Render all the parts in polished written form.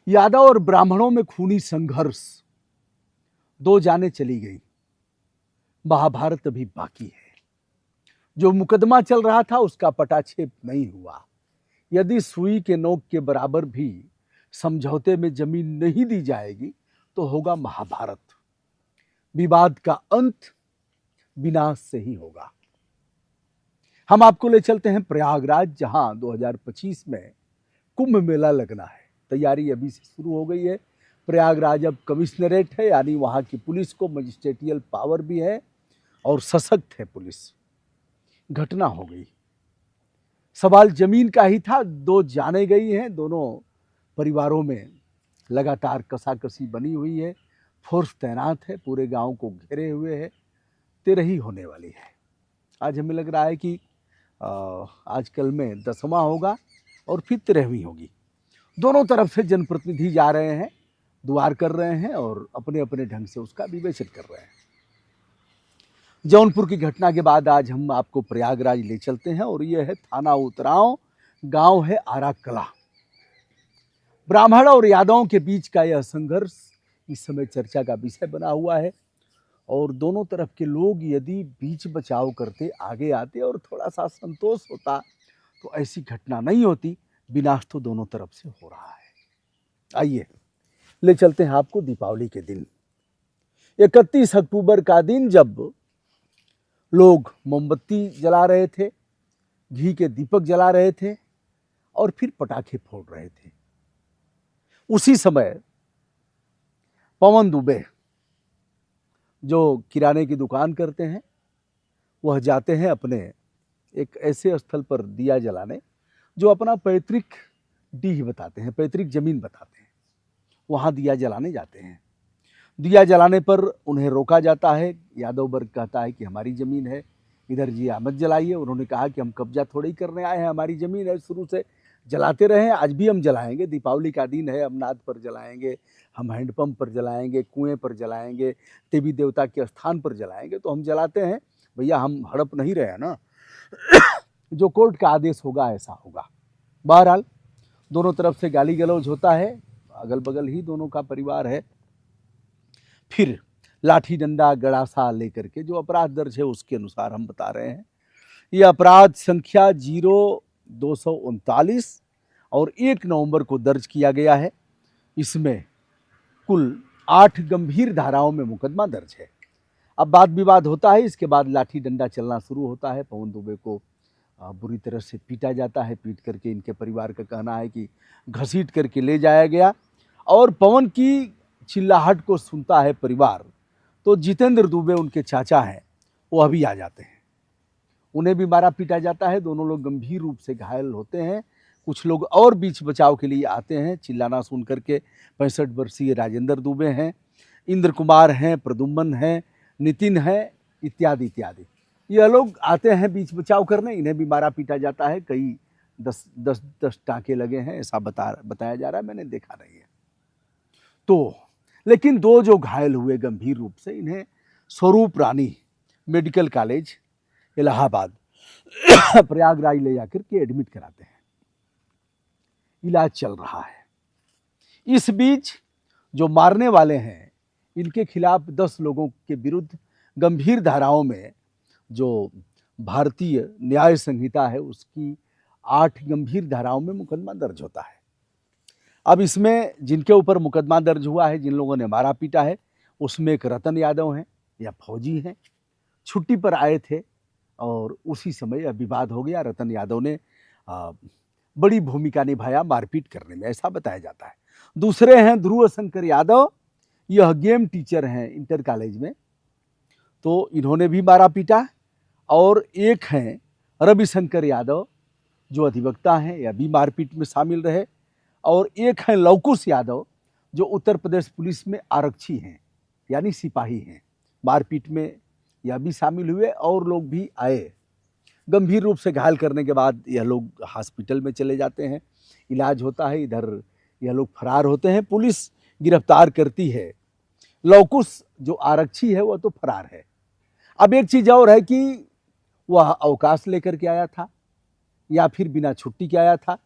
यादव और ब्राह्मणों में खूनी संघर्ष, 2 जानें चली गई। महाभारत अभी बाकी है। जो मुकदमा चल रहा था उसका पटाक्षेप नहीं हुआ। यदि सुई के नोक के बराबर भी समझौते में जमीन नहीं दी जाएगी तो होगा महाभारत। विवाद का अंत विनाश से ही होगा। हम आपको ले चलते हैं प्रयागराज, जहां 2025 में कुंभ मेला लगना है। तैयारी अभी से शुरू हो गई है। प्रयागराज अब कमिश्नरेट है, यानी वहां की पुलिस को मजिस्ट्रेटियल पावर भी है और सशक्त है पुलिस। घटना हो गई, सवाल जमीन का ही था। 2 जाने गई हैं। दोनों परिवारों में लगातार कसाकसी बनी हुई है। फोर्स तैनात है, पूरे गांव को घेरे हुए है। 13 होने वाली है। आज हमें लग रहा है कि आजकल में 10वां होगा और फिर 13वीं होगी। दोनों तरफ से जनप्रतिनिधि जा रहे हैं, दुआर कर रहे हैं और अपने अपने ढंग से उसका विवेचन कर रहे हैं। जौनपुर की घटना के बाद आज हम आपको प्रयागराज ले चलते हैं और यह है थाना उतराव, गांव है आरा कला। ब्राह्मण और यादवों के बीच का यह संघर्ष इस समय चर्चा का विषय बना हुआ है और दोनों तरफ के लोग यदि बीच बचाव करते, आगे आते और थोड़ा सा संतोष होता तो ऐसी घटना नहीं होती। विनाश तो दोनों तरफ से हो रहा है। आइए ले चलते हैं आपको दीपावली के दिन, 31 अक्टूबर का दिन, जब लोग मोमबत्ती जला रहे थे, घी के दीपक जला रहे थे और फिर पटाखे फोड़ रहे थे। उसी समय पवन दुबे, जो किराने की दुकान करते हैं, वह जाते हैं अपने एक ऐसे स्थल पर दिया जलाने जो अपना पैतृक डीह बताते हैं, पैतृक जमीन बताते हैं। वहां दिया जलाने जाते हैं। दिया जलाने पर उन्हें रोका जाता है। यादव वर्ग कहता है कि हमारी जमीन है, इधर जी मत जलाइए। उन्होंने कहा कि हम कब्जा थोड़ी करने आए हैं, हमारी जमीन है, शुरू से जलाते रहे, आज भी हम जलाएंगे। दीपावली का दिन है, हम नाद पर जलाएंगे, हम हैंडपंप पर जलाएंगे, कुएं पर जलाएंगे, देवी देवता के स्थान पर जलाएंगे, तो हम जलाते हैं भैया, हम हड़प नहीं रहे ना। जो कोर्ट का आदेश होगा ऐसा होगा। बहरहाल दोनों तरफ से गाली गलौज होता है, अगल बगल ही दोनों का परिवार है। फिर लाठी डंडा गड़ासा लेकर के, जो अपराध दर्ज है उसके अनुसार हम बता रहे हैं, यह अपराध संख्या 0239 और 1 नवंबर को दर्ज किया गया है। इसमें कुल 8 गंभीर धाराओं में मुकदमा दर्ज है। अब वाद विवाद होता है, इसके बाद लाठी डंडा चलना शुरू होता है। पवन दुबे को बुरी तरह से पीटा जाता है। पीट करके इनके परिवार का कहना है कि घसीट करके ले जाया गया और पवन की चिल्लाहट को सुनता है परिवार, तो जितेंद्र दुबे उनके चाचा हैं, वो अभी आ जाते हैं। उन्हें भी मारा पीटा जाता है। दोनों लोग गंभीर रूप से घायल होते हैं। कुछ लोग और बीच बचाव के लिए आते हैं। चिल्लाना सुन करके 65 वर्षीय राजेंद्र दुबे हैं, इंद्र कुमार हैं, प्रदुम्न हैं, नितिन है, इत्यादि इत्यादि। यह लोग आते हैं बीच बचाव करने। इन्हें भी मारा पीटा जाता है। कई 10 टाँके लगे हैं, ऐसा बताया जा रहा है, मैंने देखा नहीं है। तो लेकिन 2 जो घायल हुए गंभीर रूप से, इन्हें स्वरूप रानी मेडिकल कॉलेज इलाहाबाद प्रयागराज ले जाकर के एडमिट कराते हैं। इलाज चल रहा है। इस बीच जो मारने वाले हैं, इनके खिलाफ 10 लोगों के विरुद्ध गंभीर धाराओं में, जो भारतीय न्याय संहिता है उसकी 8 गंभीर धाराओं में मुकदमा दर्ज होता है। अब इसमें जिनके ऊपर मुकदमा दर्ज हुआ है, जिन लोगों ने मारा पीटा है, उसमें एक रतन यादव हैं या फौजी हैं, छुट्टी पर आए थे और उसी समय विवाद हो गया। रतन यादव ने बड़ी भूमिका निभाया मारपीट करने में, ऐसा बताया जाता है। दूसरे हैं ध्रुव शंकर यादव, यह गेम टीचर हैं इंटर कॉलेज में, तो इन्होंने भी मारा पीटा। और एक हैं रविशंकर यादव, जो अधिवक्ता हैं, यह भी मारपीट में शामिल रहे। और एक हैं लवकुश यादव, जो उत्तर प्रदेश पुलिस में आरक्षी हैं, यानी सिपाही हैं। मारपीट में यह भी शामिल हुए और लोग भी आए। गंभीर रूप से घायल करने के बाद यह लोग हॉस्पिटल में चले जाते हैं, इलाज होता है। इधर यह लोग फरार होते हैं, पुलिस गिरफ्तार करती है। लवकुश जो आरक्षी है वह तो फरार है। अब एक चीज़ और है कि वह अवकाश लेकर के आया था या फिर बिना छुट्टी के आया था।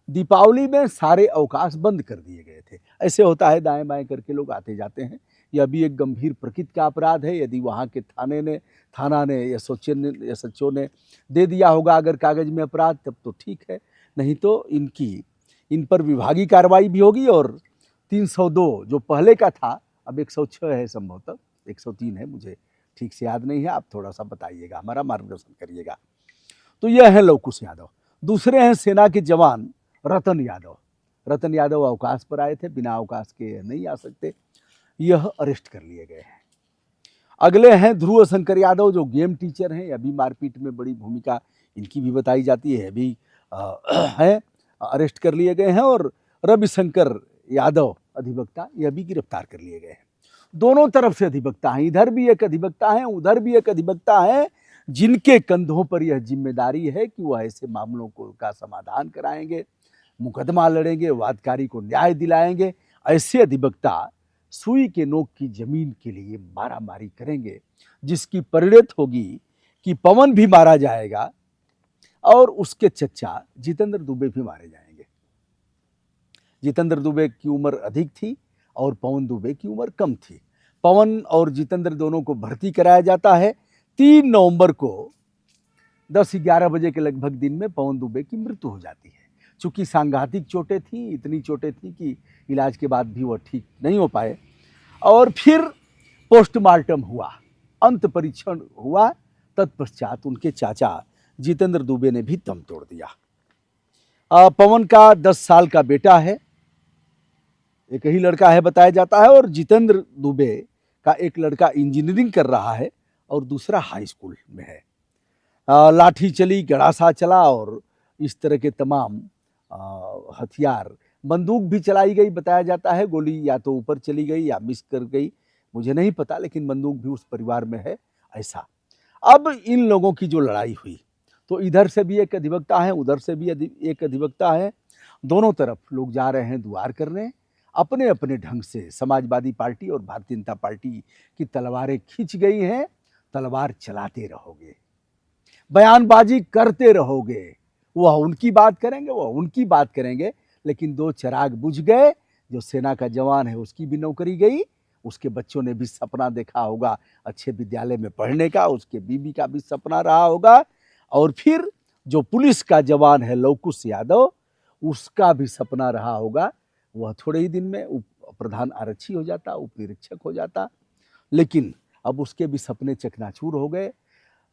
दीपावली में सारे अवकाश बंद कर दिए गए थे, ऐसे होता है, दाएं बाएं करके लोग आते जाते हैं। यह भी एक गंभीर प्रकृति का अपराध है। यदि वहाँ के थाना ने या एसएचओ ने दे दिया होगा अगर कागज में अपराध, तब तो ठीक है, नहीं तो इन पर विभागीय कार्रवाई भी होगी। और 302 जो पहले का था, अब 106 है, संभवतः 103 है, मुझे ठीक से याद नहीं है, आप थोड़ा सा बताइएगा, हमारा मार्गदर्शन करिएगा। तो यह है लवकुश यादव। दूसरे हैं सेना के जवान रतन यादव। रतन यादव अवकाश पर आए थे, बिना अवकाश के नहीं आ सकते, यह अरेस्ट कर लिए गए हैं। अगले हैं ध्रुव शंकर यादव, जो गेम टीचर हैं, अभी मारपीट में बड़ी भूमिका इनकी भी बताई जाती है, अभी हैं, अरेस्ट कर लिए गए हैं। और रविशंकर यादव अधिवक्ता, यह भी गिरफ्तार कर लिए गए हैं। दोनों तरफ से अधिवक्ता हैं, इधर भी एक अधिवक्ता है, उधर भी एक अधिवक्ता है, जिनके कंधों पर यह जिम्मेदारी है कि वह ऐसे मामलों का समाधान कराएंगे, मुकदमा लड़ेंगे, वादकारी को न्याय दिलाएंगे। ऐसे अधिवक्ता सुई के नोक की जमीन के लिए मारामारी करेंगे, जिसकी परिणत होगी कि पवन भी मारा जाएगा और उसके चचा जितेंद्र दुबे भी मारे जाएंगे। जितेंद्र दुबे की उम्र अधिक थी और पवन दुबे की उम्र कम थी। पवन और जितेंद्र दोनों को भर्ती कराया जाता है। 3 नवंबर को 10-11 बजे के लगभग दिन में पवन दुबे की मृत्यु हो जाती है। चूंकि सांघातिक चोटें थी, इतनी चोटें थी कि इलाज के बाद भी वह ठीक नहीं हो पाए। और फिर पोस्टमार्टम हुआ, अंत परीक्षण हुआ, तत्पश्चात उनके चाचा जितेंद्र दुबे ने भी दम तोड़ दिया। पवन का 10 साल का बेटा है, एक ही लड़का है बताया जाता है, और जितेंद्र दुबे का एक लड़का इंजीनियरिंग कर रहा है और दूसरा हाई स्कूल में है। लाठी चली, गड़ासा चला और इस तरह के तमाम हथियार, बंदूक भी चलाई गई बताया जाता है। गोली या तो ऊपर चली गई या मिस कर गई, मुझे नहीं पता, लेकिन बंदूक भी उस परिवार में है ऐसा। अब इन लोगों की जो लड़ाई हुई, तो इधर से भी एक अधिवक्ता है, उधर से भी एक अधिवक्ता है, दोनों तरफ लोग जा रहे हैं दुआर करने। अपने अपने ढंग से समाजवादी पार्टी और भारतीय जनता पार्टी की तलवारें खींच गई हैं। तलवार चलाते रहोगे, बयानबाजी करते रहोगे, वह उनकी बात करेंगे, वह उनकी बात करेंगे, लेकिन 2 चिराग बुझ गए। जो सेना का जवान है उसकी भी नौकरी गई, उसके बच्चों ने भी सपना देखा होगा अच्छे विद्यालय में पढ़ने का, उसके बीबी का भी सपना रहा होगा। और फिर जो पुलिस का जवान है लवकुश यादव, उसका भी सपना रहा होगा, वह थोड़े ही दिन में प्रधान आरक्षी हो जाता, उप निरीक्षक हो जाता। लेकिन अब उसके भी सपने चकनाचूर हो गए।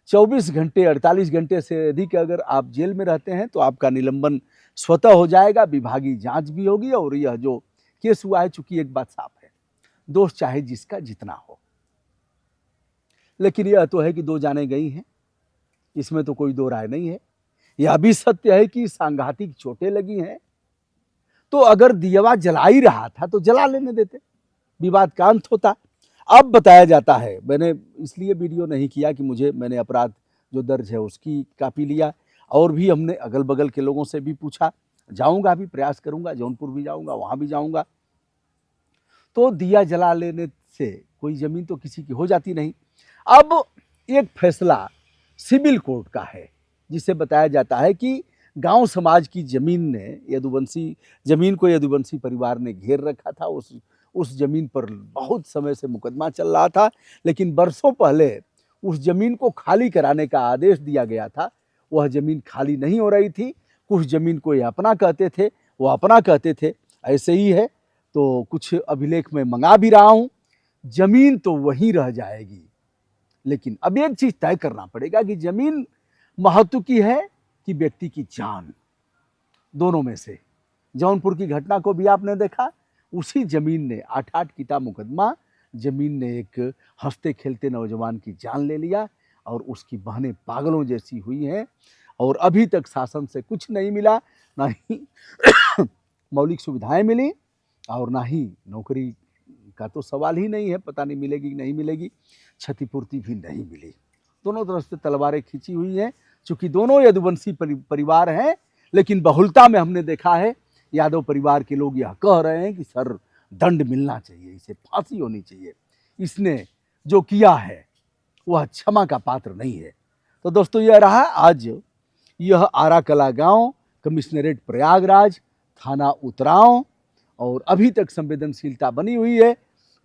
24 घंटे 48 घंटे से अधिक अगर आप जेल में रहते हैं तो आपका निलंबन स्वतः हो जाएगा, विभागीय जांच भी होगी। और यह जो केस हुआ है, चूंकि एक बात साफ है, दोष चाहे जिसका जितना हो, लेकिन यह तो है कि 2 जाने गई हैं, इसमें तो कोई 2 राय नहीं है। यह भी सत्य है कि सांघातिक चोटें लगी हैं, तो अगर दिया जला ही रहा था तो जला लेने देते, विवाद का अंत होता। अब बताया जाता है, मैंने इसलिए वीडियो नहीं किया कि मैंने अपराध जो दर्ज है उसकी कापी लिया, और भी हमने अगल बगल के लोगों से भी पूछा, जाऊंगा भी, प्रयास करूंगा, जौनपुर भी जाऊंगा, वहां भी जाऊंगा। तो दिया जला लेने से कोई जमीन तो किसी की हो जाती नहीं। अब एक फैसला सिविल कोर्ट का है, जिसे बताया जाता है कि गांव समाज की जमीन ने जमीन को यदुवंशी परिवार ने घेर रखा था। उस जमीन पर बहुत समय से मुकदमा चल रहा था, लेकिन बरसों पहले उस जमीन को खाली कराने का आदेश दिया गया था। वह जमीन खाली नहीं हो रही थी, कुछ जमीन को ये अपना कहते थे, वो अपना कहते थे, ऐसे ही है। तो कुछ अभिलेख में मंगा भी रहा हूं, जमीन तो वहीं रह जाएगी, लेकिन अब एक चीज तय करना पड़ेगा कि जमीन महत्व की है कि व्यक्ति की जान, दोनों में से। जौनपुर की घटना को भी आपने देखा, उसी जमीन ने 8-8 कीता मुकदमा, जमीन ने एक हंसते खेलते नौजवान की जान ले लिया, और उसकी बहनें पागलों जैसी हुई हैं, और अभी तक शासन से कुछ नहीं मिला, ना ही मौलिक सुविधाएं मिली, और ना ही नौकरी का तो सवाल ही नहीं है, पता नहीं मिलेगी नहीं मिलेगी, क्षतिपूर्ति भी नहीं मिली। दोनों तरफ से तलवारें खींची हुई हैं, चूंकि दोनों यदुवंशी परिवार हैं, लेकिन बहुलता में हमने देखा है यादव परिवार के लोग यह कह रहे हैं कि सर दंड मिलना चाहिए, इसे फांसी होनी चाहिए, इसने जो किया है वह क्षमा का पात्र नहीं है। तो दोस्तों, यह रहा आज यह आरा कला गांव, कमिश्नरेट प्रयागराज, थाना उतराव और अभी तक संवेदनशीलता बनी हुई है।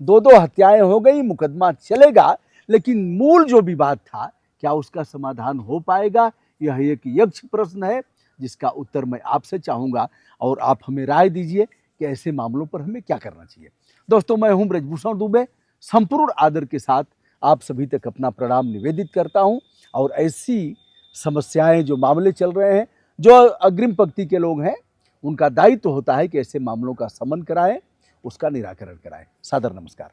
2-2 हत्याएं हो गई, मुकदमा चलेगा, लेकिन मूल जो विवाद था क्या उसका समाधान हो पाएगा? यह एक यक्ष प्रश्न है जिसका उत्तर मैं आपसे चाहूँगा और आप हमें राय दीजिए कि ऐसे मामलों पर हमें क्या करना चाहिए। दोस्तों, मैं हूँ ब्रजभूषण दुबे, संपूर्ण आदर के साथ आप सभी तक अपना प्रणाम निवेदित करता हूँ और ऐसी समस्याएं जो मामले चल रहे हैं, जो अग्रिम पंक्ति के लोग हैं, उनका दायित्व होता है कि ऐसे मामलों का शमन कराएं, उसका निराकरण कराएं। सादर नमस्कार।